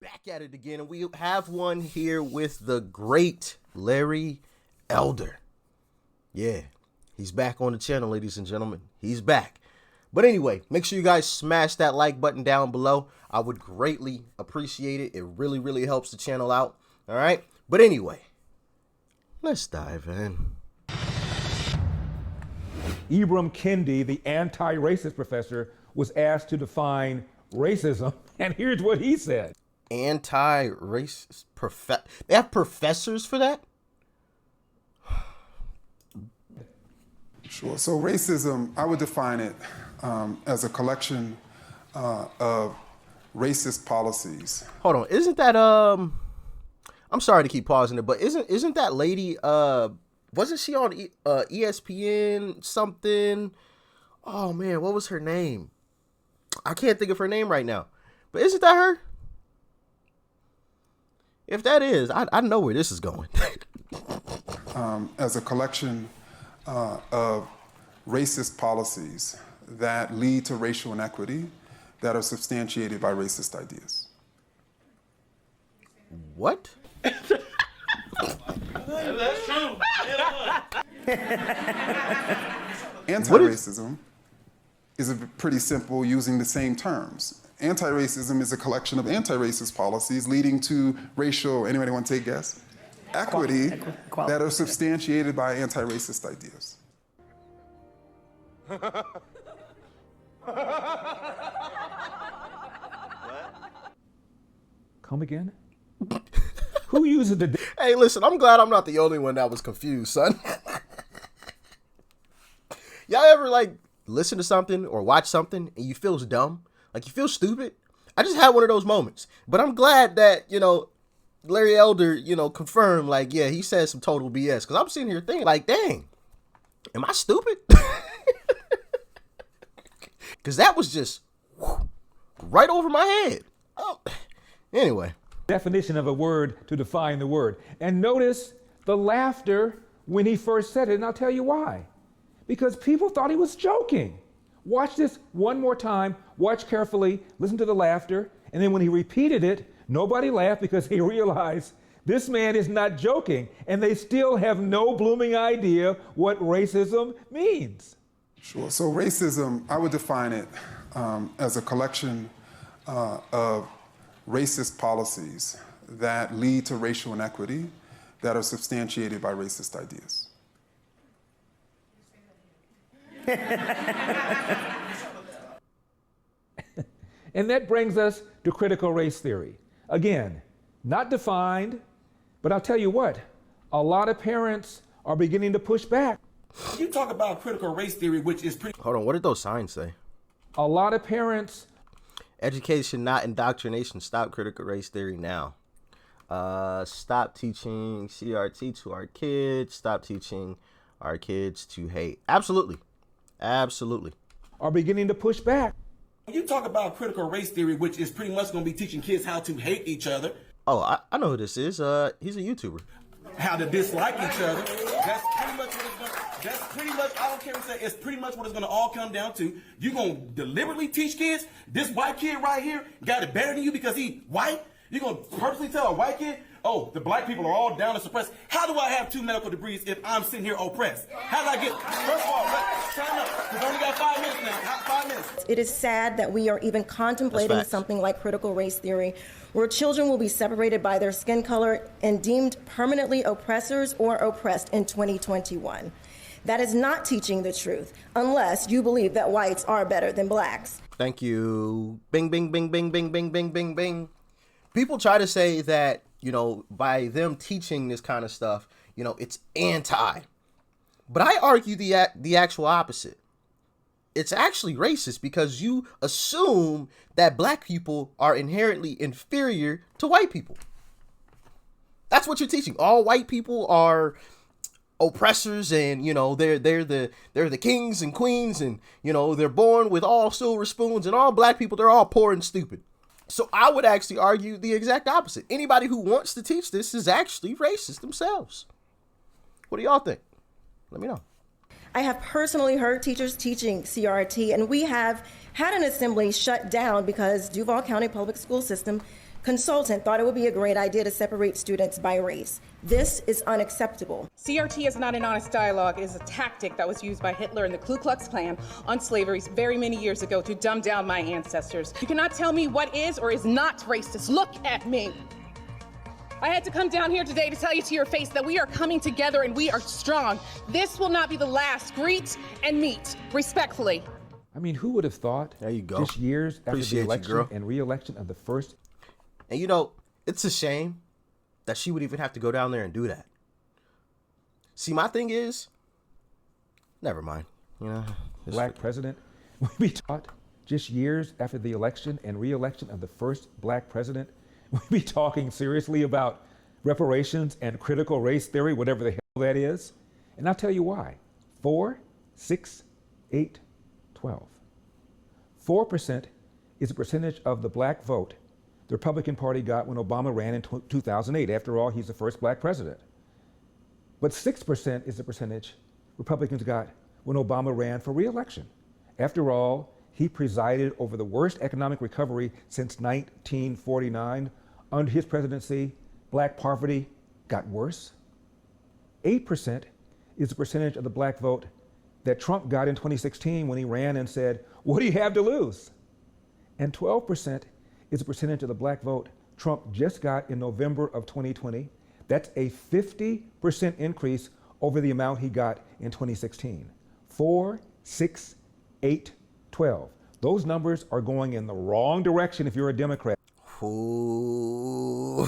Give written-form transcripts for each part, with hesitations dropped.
Back at it again, and we have one here with the great Larry Elder. Yeah, he's back on the channel, ladies and gentlemen. He's back. But anyway, make sure you guys smash that like button down below. I would greatly appreciate it. It really, really helps the channel out. All right. But anyway, let's dive in. Ibram Kendi, the anti-racist professor, was asked to define racism, and here's what he said. Anti-racist they have professors for that? Sure. So racism, I would define it as a collection of racist policies. Hold on, isn't that I'm sorry to keep pausing it, but isn't that lady wasn't she on ESPN something? Oh man, what was her name? I can't think of her name right now. But isn't that her? If that is, I know where this is going. As a collection of racist policies that lead to racial inequity that are substantiated by racist ideas. What? That's true. Anti-racism is pretty simple using the same terms. Anti-racism is a collection of anti-racist policies leading to racial, anybody want to take a guess? Equity that are substantiated by anti-racist ideas. Come again? Who uses the... Hey, listen, I'm glad I'm not the only one that was confused, son. Y'all ever, like, listen to something or watch something and you feel dumb? Like, you feel stupid? I just had one of those moments. But I'm glad that, you know, Larry Elder, you know, confirmed, like, yeah, he said some total BS. Because I'm sitting here thinking, like, dang, am I stupid? Because that was just right over my head. Oh, anyway. Definition of a word to define the word. And notice the laughter when he first said it, and I'll tell you why. Because people thought he was joking. Watch this one more time, watch carefully, listen to the laughter, and then when he repeated it, nobody laughed because he realized this man is not joking, and they still have no blooming idea what racism means. Sure. So racism, I would define it as a collection of racist policies that lead to racial inequity that are substantiated by racist ideas. And that brings us to critical race theory. Again, not defined, but I'll tell you what, a lot of parents are beginning to push back. You talk about critical race theory, which is pretty... Hold on, what did those signs say? A lot of parents... Education, not indoctrination. Stop critical race theory now. Stop teaching CRT to our kids. Stop teaching our kids to hate. Absolutely. Absolutely. Are beginning to push back. You talk about critical race theory, which is pretty much going to be teaching kids how to hate each other. Oh, I know who this is. He's a YouTuber. How to dislike each other. That's pretty much what it's going to... That's pretty much, I don't care what you say, it's pretty much what it's going to all come down to. You're going to deliberately teach kids, this white kid right here got it better than you because he white? You're going to purposely tell a white kid, oh, the black people are all down and suppressed. How do I have 2 medical degrees if I'm sitting here oppressed? How did I get, first of all, time up. We've only got 5 minutes now, 5 minutes. It is sad that we are even contemplating something like critical race theory, where children will be separated by their skin color and deemed permanently oppressors or oppressed in 2021. That is not teaching the truth, unless you believe that whites are better than blacks. Thank you. Bing, bing, bing, bing, bing, bing, bing, bing, bing. People try to say that, you know, by them teaching this kind of stuff, you know, it's anti. But I argue the actual opposite. It's actually racist because you assume that black people are inherently inferior to white people. That's what you're teaching. All white people are oppressors, and you know they're the kings and queens, and you know they're born with all silver spoons, and all black people, they're all poor and stupid. So I would actually argue the exact opposite. Anybody who wants to teach this is actually racist themselves. What do y'all think? Let me know. I have personally heard teachers teaching CRT, and we have had an assembly shut down because Duval County Public School System Consultant thought it would be a great idea to separate students by race. This is unacceptable. CRT is not an honest dialogue. It is a tactic that was used by Hitler and the Ku Klux Klan on slavery very many years ago to dumb down my ancestors. You cannot tell me what is or is not racist. Look at me. I had to come down here today to tell you to your face that we are coming together and we are strong. This will not be the last. Greet and meet respectfully. I mean, who would have thought there you go. Just years after Appreciate the election you, and re-election of the first. And you know, it's a shame that she would even have to go down there and do that. See, my thing is, never mind. You know, Black president would be taught just years after the election and re-election of the first black president. We'd be talking seriously about reparations and critical race theory, whatever the hell that is. And I'll tell you why. 4, 6, 8, 12. 4% is the percentage of the black vote the Republican Party got when Obama ran in 2008. After all, he's the first black president. But 6% is the percentage Republicans got when Obama ran for re-election. After all, he presided over the worst economic recovery since 1949. Under his presidency, black poverty got worse. 8% is the percentage of the black vote that Trump got in 2016 when he ran and said, "What do you have to lose?" And 12% is the percentage of the black vote Trump just got in November of 2020. That's a 50% increase over the amount he got in 2016. 4, 6, 8, 12. Those numbers are going in the wrong direction if you're a Democrat. Ooh.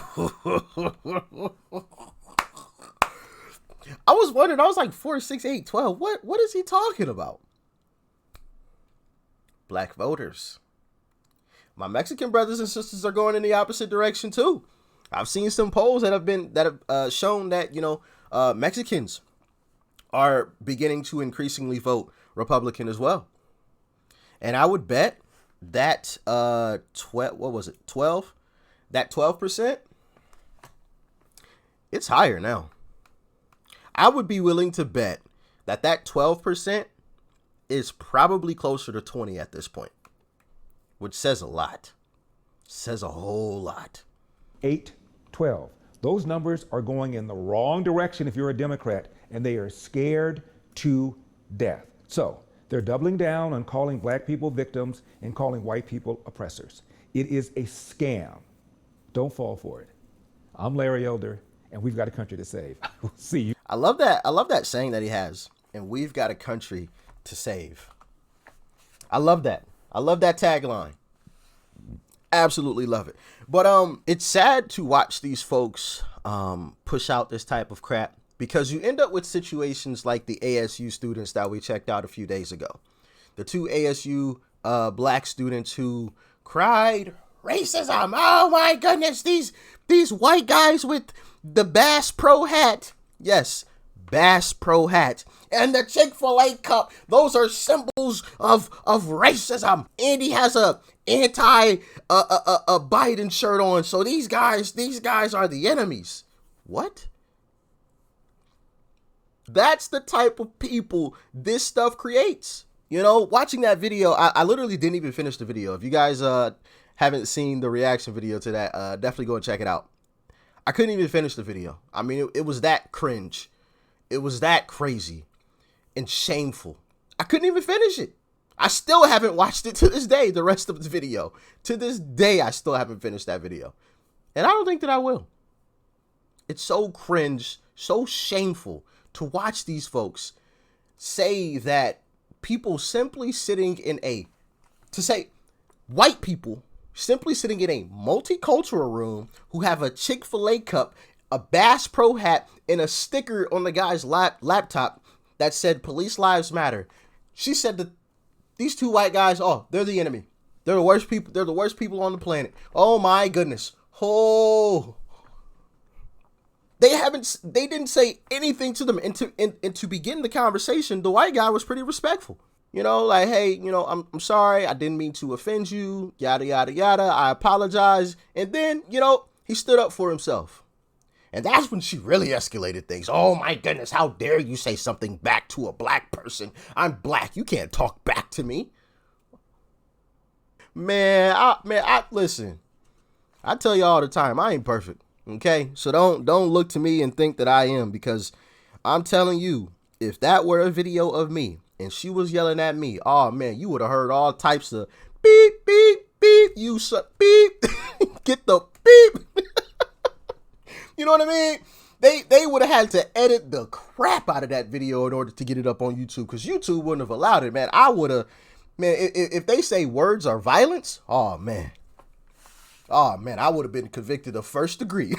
I was wondering, I was like 4, 6, 8, 12. What is he talking about? Black voters. My Mexican brothers and sisters are going in the opposite direction too. I've seen some polls that have shown that, you know, Mexicans are beginning to increasingly vote Republican as well. And I would bet that 12? That 12%, it's higher now. I would be willing to bet that 12% is probably closer to 20 at this point, which says a lot. Says a whole lot. 8, 12. Those numbers are going in the wrong direction if you're a Democrat, and they are scared to death. So they're doubling down on calling black people victims and calling white people oppressors. It is a scam. Don't fall for it. I'm Larry Elder, and we've got a country to save. We'll see you. I love that saying that he has, and we've got a country to save. I love that. I love that tagline. Absolutely love it. But it's sad to watch these folks push out this type of crap, because you end up with situations like the ASU students that we checked out a few days ago. The 2 ASU black students who cried racism. Oh my goodness, these white guys with the Bass Pro hat. Yes, Bass Pro hat. And the Chick-fil-A cup. Those are symbols of racism. Andy has a Biden shirt on. So these guys are the enemies. What? That's the type of people this stuff creates. You know, watching that video, I literally didn't even finish the video. If you guys haven't seen the reaction video to that, definitely go and check it out. I couldn't even finish the video. I mean, it was that cringe. It was that crazy and shameful. I couldn't even finish it. I still haven't watched it to this day, the rest of the video. To this day, I still haven't finished that video. And I don't think that I will. It's so cringe, so shameful to watch these folks say that people simply sitting in white people simply sitting in a multicultural room who have a Chick-fil-A cup, a Bass Pro hat, and a sticker on the guy's laptop that said "Police Lives Matter." She said that these 2 white guys, oh, they're the enemy. They're the worst people. They're the worst people on the planet. Oh my goodness. Oh. They didn't say anything to them. And to begin the conversation, the white guy was pretty respectful. You know, like, hey, you know, I'm sorry. I didn't mean to offend you. Yada, yada, yada. I apologize. And then, you know, he stood up for himself. And that's when she really escalated things. Oh my goodness, how dare you say something back to a black person? I'm black. You can't talk back to me. Man, listen. I tell you all the time, I ain't perfect. Okay, so don't look to me and think that I am, because I'm telling you, if that were a video of me and she was yelling at me, oh man, you would have heard all types of beep beep beep. You beep, get the beep. You know what I mean? They would have had to edit the crap out of that video in order to get it up on YouTube, because YouTube wouldn't have allowed it, man. I would have, man, if they say words are violence, oh man, I would have been convicted of first degree.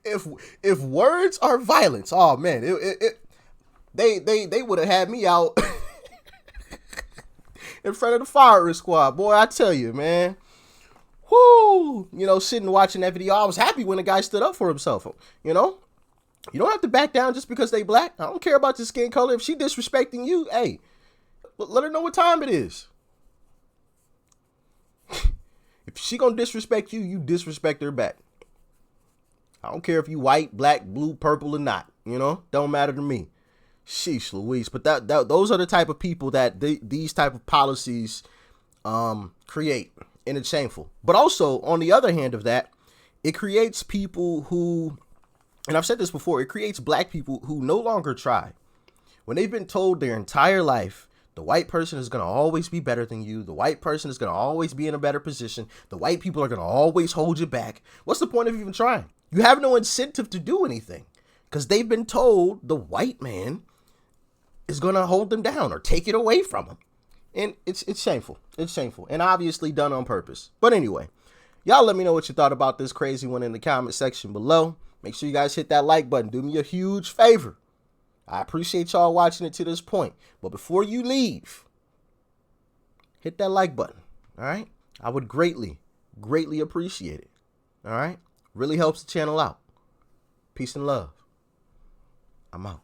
If words are violence, oh man, they would have had me out in front of the firing squad. Boy, I tell you, man. Whoo! You know, sitting watching that video, I was happy when the guy stood up for himself. You know, you don't have to back down just because they black. I don't care about your skin color. If she disrespecting you, hey, let her know what time it is. If she gonna disrespect you, you disrespect her back. I don't care if you white, black, blue, purple or not. You know, don't matter to me. Sheesh Louise. But those are the type of people that these type of policies create, and it's shameful. But also, on the other hand of that, it creates people who, and I've said this before, it creates black people who no longer try. When they've been told their entire life, the white person is going to always be better than you. The white person is going to always be in a better position. The white people are going to always hold you back. What's the point of even trying? You have no incentive to do anything, because they've been told the white man is going to hold them down or take it away from them. And it's shameful. It's shameful, and obviously done on purpose. But anyway, y'all let me know what you thought about this crazy one in the comment section below. Make sure you guys hit that like button. Do me a huge favor. I appreciate y'all watching it to this point. But before you leave, hit that like button. All right? I would greatly appreciate it. All right? Really helps the channel out. Peace and love. I'm out.